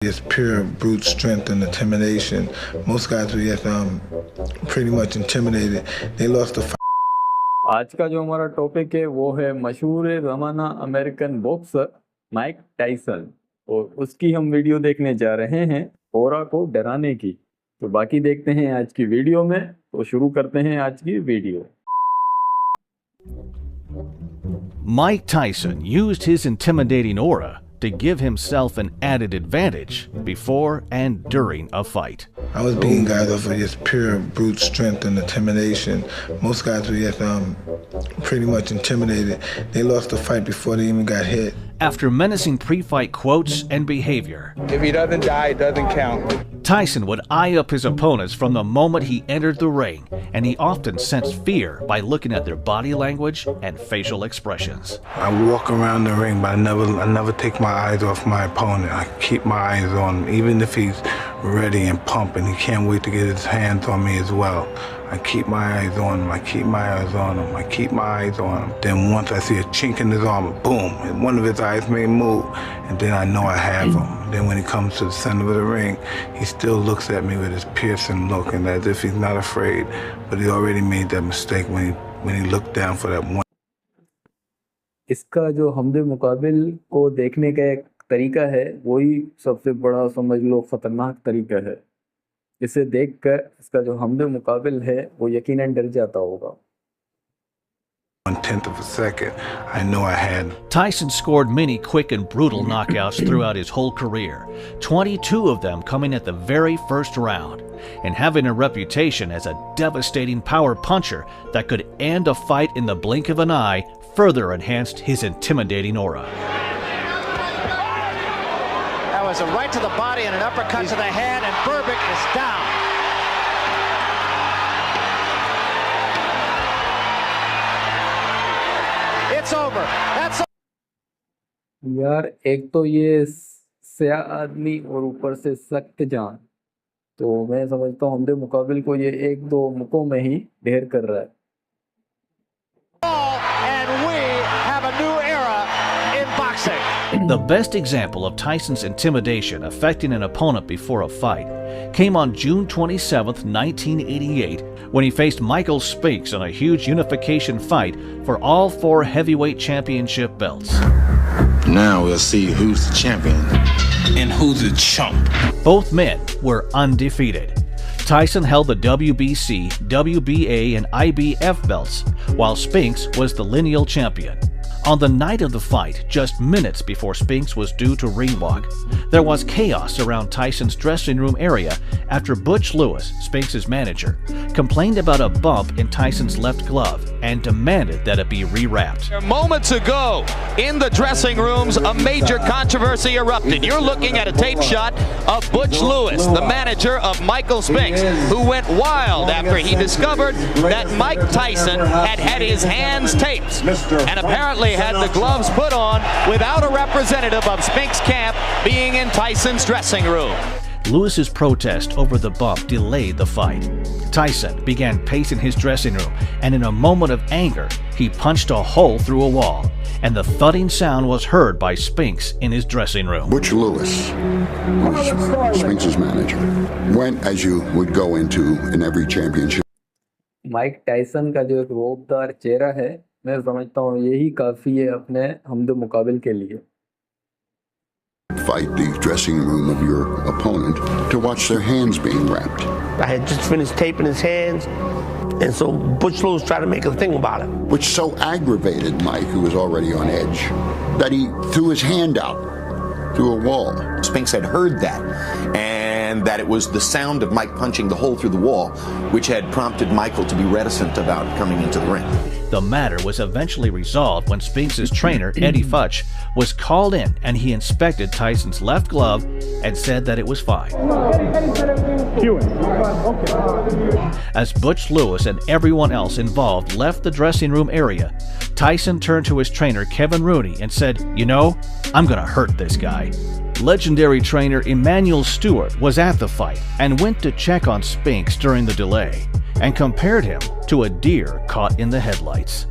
It's pure brute strength and intimidation. Most guys were pretty much intimidated. They lost the fight. आज का जो हमारा topic है वो है मशहूर ज़माना अमेरिकन बॉक्सर माइक टाइसन और उसकी हम वीडियो देखने जा रहे हैं ओरा को डराने की। तो बाकी देखते हैं आज की वीडियो में। तो शुरू करते हैं आज की video. Mike Tyson used his intimidating aura to give himself an added advantage before and during a fight. I was beating guys off of just pure brute strength and intimidation. Most guys were pretty much intimidated. They lost the fight before they even got hit. After menacing pre-fight quotes and behavior, if he doesn't die, it doesn't count. Tyson would eye up his opponents from the moment he entered the ring, and he often sensed fear by looking at their body language and facial expressions. I walk around the ring, but I never take my eyes off my opponent. I keep my eyes on him, even if he's ready and pumping. He can't wait to get his hands on me as well. I keep my eyes on him, I keep my eyes on him, I keep my eyes on him. Then once I see a chink in his armor, boom, and one of his eyes may move, and then I know I have him. Then when he comes to the center of the ring, he still looks at me with his piercing look, and as if he's not afraid, but he already made that mistake when he looked down for that one. इसका जो हमदे मुकाबिल को देखने का एक तरीका है वही सबसे बड़ा समझ लो खतरनाक तरीका है। इसे देखकर इसका जो हमदे मुकाबिल है वो यकीनन डर जाता होगा। 1/10 of a second, I know I had. Tyson scored many quick and brutal knockouts throughout his whole career, 22 of them coming at the very first round, and having a reputation as a devastating power puncher that could end a fight in the blink of an eye further enhanced his intimidating aura. That was a right to the body and an uppercut to the head, and Burbick is down. It's over. That's यार एक तो ये स्याह आदमी और ऊपर से सख्त जान, तो मैं समझता हूँ हमदे मुकाबिल को ये एक दो मुक्कों में ही ढेर कर रहा है। and we have a new era in boxing. The best example of Tyson's intimidation affecting an opponent before a fight came on June 27, 1988, when he faced Michael Spinks in a huge unification fight for all 4 heavyweight championship belts. Now we'll see who's the champion and who's the chump. Both men were undefeated. Tyson held the WBC, WBA, and IBF belts, while Spinks was the lineal champion. On the night of the fight, just minutes before Spinks was due to ring walk, there was chaos around Tyson's dressing room area after Butch Lewis, Spinks' manager, complained about a bump in Tyson's left glove and demanded that it be rewrapped. Moments ago, in the dressing rooms, a major controversy erupted. You're looking at a tape shot of Butch Lewis, the manager of Michael Spinks, who went wild after he discovered that Mike Tyson had his hands taped and apparently had the gloves put on without a representative of Spinks' camp being in Tyson's dressing room. Lewis's protest over the bump delayed the fight. Tyson began pacing his dressing room, and in a moment of anger, he punched a hole through a wall, and the thudding sound was heard by Spinks in his dressing room. Butch Lewis, who's Spinks' manager, went as you would go into in every championship. Mike Tyson का जो एक रोबदार चेहरा है, मैं समझता हूँ यही काफ़ी है अपने हमदे मुकाबिल के लिए। Fight the dressing room of your opponent to watch their hands being wrapped. I had just finished taping his hands, and so Butch Lewis tried to make a thing about it. Which so aggravated Mike, who was already on edge, that he threw his hand out through a wall. Spinks had heard that, and that it was the sound of Mike punching the hole through the wall which had prompted Michael to be reticent about coming into the ring. The matter was eventually resolved when Spinks' trainer, Eddie Futch, was called in and he inspected Tyson's left glove and said that it was fine. As Butch Lewis and everyone else involved left the dressing room area, Tyson turned to his trainer, Kevin Rooney, and said, "You know, I'm gonna hurt this guy." Legendary trainer Emmanuel Stewart was at the fight and went to check on Spinks during the delay and compared him to a deer caught in the headlights.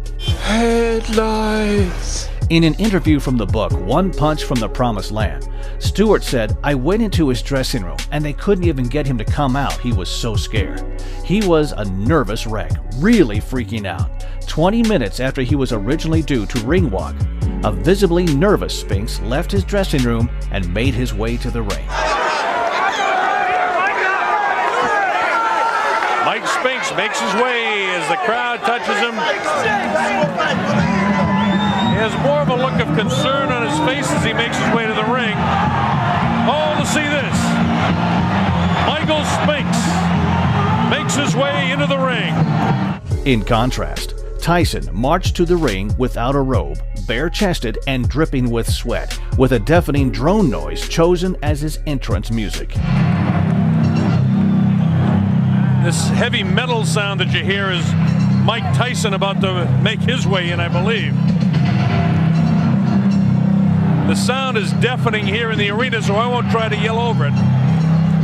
Headlights. In an interview from the book One Punch from the Promised Land, Stewart said, "I went into his dressing room and they couldn't even get him to come out. He was so scared. He was a nervous wreck, really freaking out. 20 minutes after he was originally due to ring walk, a visibly nervous Spinks left his dressing room and made his way to the ring." Mike Spinks makes his way as the crowd touches him. He has more of a look of concern on his face as he makes his way to the ring. Oh, to see this. Michael Spinks makes his way into the ring. In contrast, Tyson marched to the ring without a robe, bare-chested and dripping with sweat, with a deafening drone noise chosen as his entrance music. This heavy metal sound that you hear is Mike Tyson about to make his way in, I believe. The sound is deafening here in the arena, so I won't try to yell over it.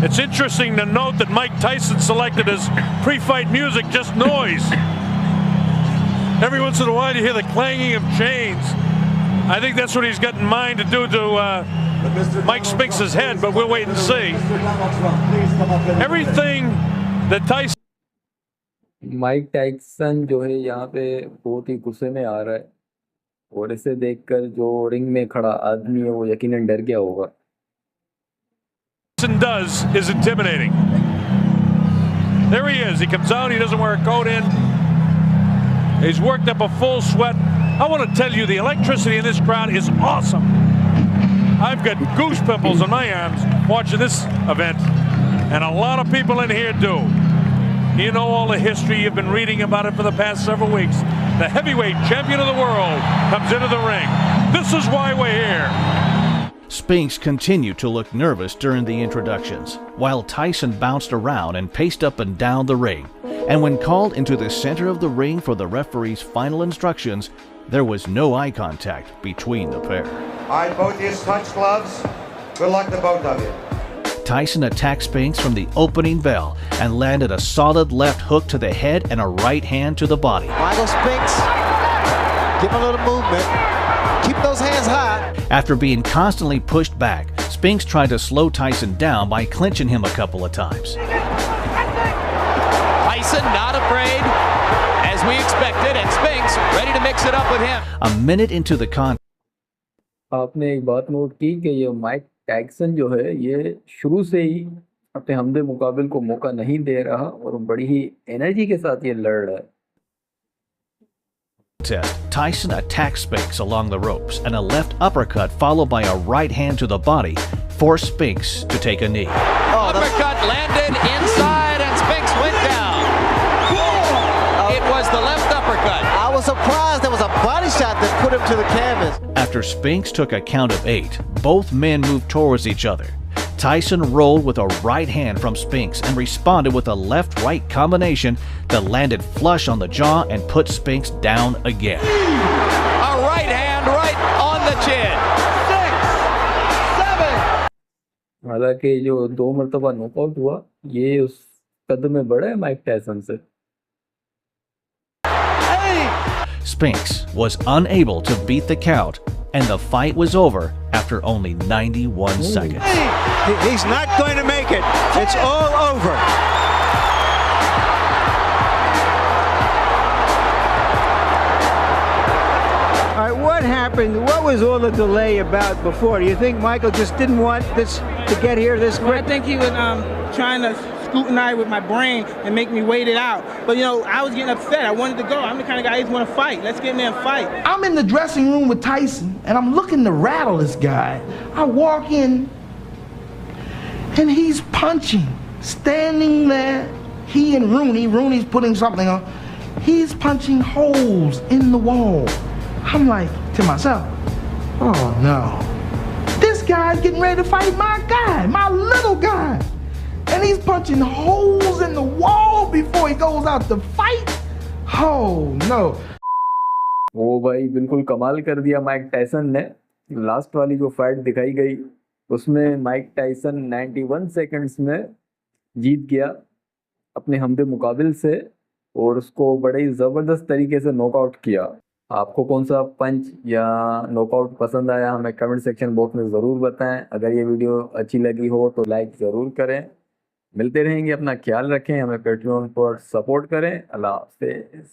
It's interesting to note that Mike Tyson selected as pre-fight music just noise. Every once in a while you hear the clanging of chains. I think that's what he's got in mind to do to Mike Spinks' head, but we'll wait and see. Everything that Tyson... Mike Tyson जो है यहाँ पे बहुत ही गुस्से में आ रहा है और इसे देखकर जो रिंग में खड़ा आदमी है वो यकीनन डर गया होगा। Tyson does is intimidating. There he is. He comes out. He doesn't wear a coat in. He's worked up a full sweat. I want to tell you, the electricity in this crowd is awesome. I've got goose pimples on my arms watching this event, and a lot of people in here do. You know all the history. You've been reading about it for the past several weeks. The heavyweight champion of the world comes into the ring. This is why we're here. Spinks continued to look nervous during the introductions, while Tyson bounced around and paced up and down the ring. And when called into the center of the ring for the referee's final instructions, there was no eye contact between the pair. All right, both of you touch gloves. Good luck to both of you. Tyson attacked Spinks from the opening bell and landed a solid left hook to the head and a right hand to the body. Michael Spinks, give him a little movement. Keep those hands high. After being constantly pushed back, Spinks tried to slow Tyson down by clinching him a couple of times. Tyson not afraid, as we expected, and Spinks ready to mix it up with him. A minute into the contest, आपने एक बात note की कि ये Mike Tyson जो है ये शुरू से ही अपने हमदे मुकाबिल को मौका नहीं दे रहा और बड़ी ही एनर्जी के साथ ये लड़ रहा है। Tyson attacked Spinks along the ropes, and a left uppercut followed by a right hand to the body forced Spinks to take a knee. Uppercut landed inside, and Spinks went down. It was the left uppercut. I was surprised there was a body shot that put him to the canvas. After Spinks took a count of 8, both men moved towards each other. Tyson rolled with a right hand from Spinks and responded with a left-right combination that landed flush on the jaw and put Spinks down again. A right hand right on the chin. 6, 7. हालांकि जो 2 मरतबा knockout हुआ ये उस कदम में बड़ा है Mike Tyson से। Spinks was unable to beat the count, and the fight was over after only 91 seconds. He's not going to make it. It's all over. All right, what happened? What was all the delay about before? Do you think Michael just didn't want this to get here this quick? Well, I think he was trying to scrutinize with my brain and make me wait it out. But, you know, I was getting upset. I wanted to go. I'm the kind of guy who's want to fight. Let's get in there and fight. I'm in the dressing room with Tyson, and I'm looking to rattle this guy. I walk in, and he's punching, standing there. He and Rooney's putting something on. He's punching holes in the wall. I'm like to myself, oh no. This guy's getting ready to fight my guy, my little guy. And he's punching holes in the wall before he goes out to fight. Oh no. वो भाई बिल्कुल कमाल कर दिया Mike Tyson ने। Last वाली जो fight दिखाई गई उसमें माइक टाइसन 91 सेकंड्स में जीत गया अपने हमदे मुकाबिल से और उसको बड़े ही ज़बरदस्त तरीके से नॉकआउट किया। आपको कौन सा पंच या नॉकआउट पसंद आया हमें कमेंट सेक्शन बॉक्स में ज़रूर बताएं। अगर ये वीडियो अच्छी लगी हो तो लाइक ज़रूर करें। मिलते रहेंगे, अपना ख्याल रखें, हमें पेट्रियन पर सपोर्ट करें। अल्लाह हाफ़िज़।